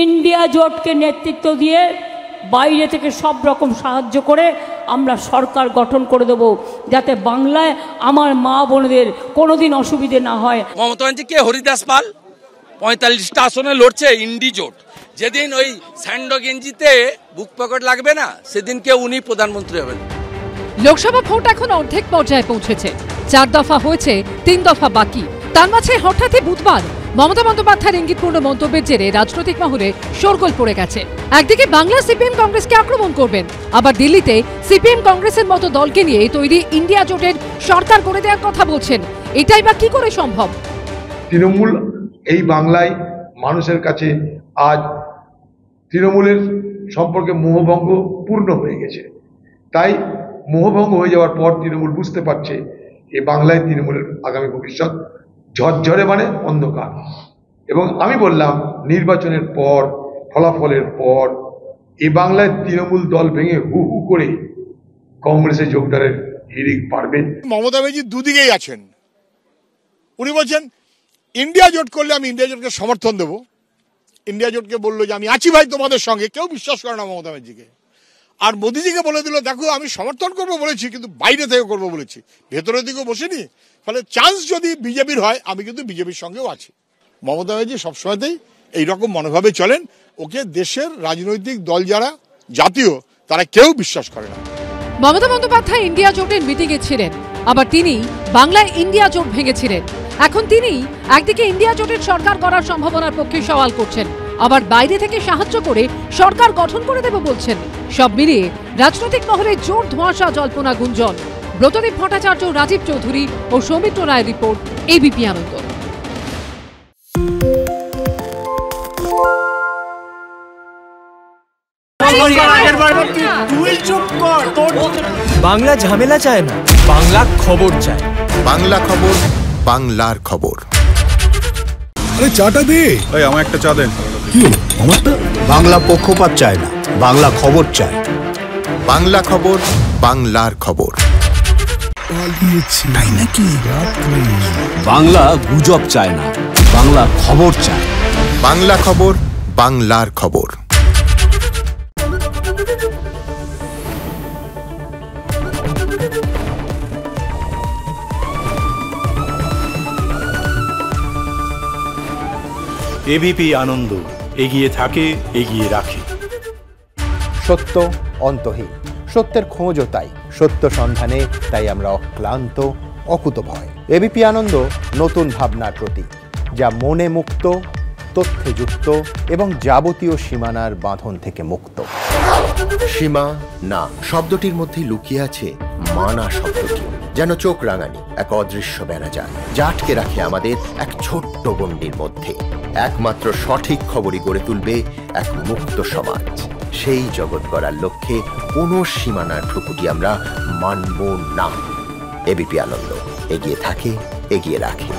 India জোটকে নেতৃত্ব দিয়ে বাইরে থেকে সব রকম সাহায্য করে আমরা সরকার গঠন করে দেব, যাতে বাংলায় আমার মা বোনদের কোনোদিন অসুবিধে না হয়। মমতা ব্যানার্জি হরিদাস পাল 45টা আসনে লড়ছে ইন্ডি জোট। যেদিন ওই স্যান্ডো গেঞ্জিতে বুক পকেট লাগবে না, সেদিনকে উনি প্রধানমন্ত্রী হবেন। লোকসভা ভোট এখন অর্ধেক পর্যায়ে পৌঁছেছে, 4 দফা হয়েছে, 3 দফা বাকি। তার মাঝে হঠাৎই বুধবার মমতা বন্দ্যোপাধ্যায়ের ইঙ্গিতপূর্ণ মন্তব্যের জেরে রাজনৈতিক মহলে শোরগোল পড়ে গেছে। একদিকে বাংলা সিপিএম কংগ্রেসকে আক্রমণ করবেন, আবার দিল্লিতে সিপিএম কংগ্রেসের মতো দলকে নিয়ে তৈরি ইন্ডিয়া জোটের সরকার করে দেওয়ার কথা বলছেন। এটাই বা কি করে সম্ভব? তৃণমূল এই বাংলায় মানুষের কাছে আজ তৃণমূলের সম্পর্কে মোহভঙ্গ পূর্ণ হয়ে গেছে। তাই মোহভঙ্গ হয়ে যাওয়ার পর তৃণমূল বুঝতে পারছে এই বাংলায় তৃণমূলের আগামী ভবিষ্যৎ ঝরঝরে মানে অন্ধকার। এবং আমি বললাম নির্বাচনের পর, ফলাফলের পর এই বাংলায় তৃণমূল দল ভেঙে হু হু করে কংগ্রেসে যোগদানের হিড়িক পারবে। মমতা ব্যানার্জি দুদিকেই আছেন। উনি বলছেন ইন্ডিয়া জোট করলে আমি ইন্ডিয়া জোটকে সমর্থন দেবো। ইন্ডিয়া জোটকে বললো যে আমি আছি ভাই তোমাদের সঙ্গে, কেউ বিশ্বাস করে না মমতা ব্যানার্জিকে। আর মোদিজিকে বলে দিল দেখো আমি সমর্থন করবো বলেছি, কিন্তু বাইরে থেকে করবো বলেছি, ভেতরের দিকেও বসিনি। ফলে চান্স যদি বিজেপির হয়, আমি কিন্তু বিজেপির সঙ্গেও আছি। মমতা ব্যানার্জি সবসময়তেই এইরকম মনোভাবে চলেন। ওকে দেশের রাজনৈতিক দল যারা জাতীয়, তারা কেউ বিশ্বাস করে না। মমতা বন্দ্যোপাধ্যায় ইন্ডিয়া জোটের মিটিংয়ে ছিলেন, আবার তিনি বাংলায় ইন্ডিয়া জোট ভেঙেছিলেন। এখন তিনি একদিকে ইন্ডিয়া জোটের সরকার করার সম্ভাবনার পক্ষে সওয়াল করছেন, আবার বাইরে থেকে সাহায্য করে সরকার গঠন করে দেব বলছেন। সব মিলিয়ে রাজনৈতিক মহলে জোর ধোঁয়াশা, জল্পনা, গুঞ্জন। ব্রতদীপ ভট্টাচার্য, রাজীব চৌধুরী ও সৌমিত্র রায়ের রিপোর্ট, এবিপি আনন্দ। বাংলা ঝামেলা চায় না, বাংলা খবর চায়। বাংলা খবর, বাংলার খবর। আরে চাটা দে। ভাই আমার একটা চা দেন। কি হলো আমারটা? বাংলা পক্ষপাত চায় না, বাংলা খবর চায়। বাংলা খবর, বাংলার খবর। তাই নাকি? বাংলা গুজব চায় না, বাংলা খবর চায়। বাংলা খবর, বাংলার খবর। এবিপি আনন্দ, এগিয়ে থাকে, এগিয়ে রাখে। সত্য অন্তহীন, সত্যের খোঁজও তাই, সত্য সন্ধানে তাই আমরা অক্লান্ত, অকুতভয়। এবিপি আনন্দ নতুন ভাবনার প্রতীক, যা মনে মুক্ত, তথ্যে যুক্ত এবং যাবতীয় সীমানার বাঁধন থেকে মুক্ত। সীমা না শব্দটির মধ্যেই লুকিয়ে আছে মানা শব্দটি, যেন চোখ রাঙানি এক অদৃশ্য বেড়াজাল, যা আটকে রাখে আমাদের এক ছোট্ট গণ্ডির মধ্যে। একমাত্র সঠিক খবরই গড়ে তুলবে এক মুক্ত সমাজ। সেই জগৎ গড়ার লক্ষ্যে কোনো সীমানার ঠুকুটি আমরা মানব না। এবিপি আনন্দ, এগিয়ে থাকে, এগিয়ে রাখে।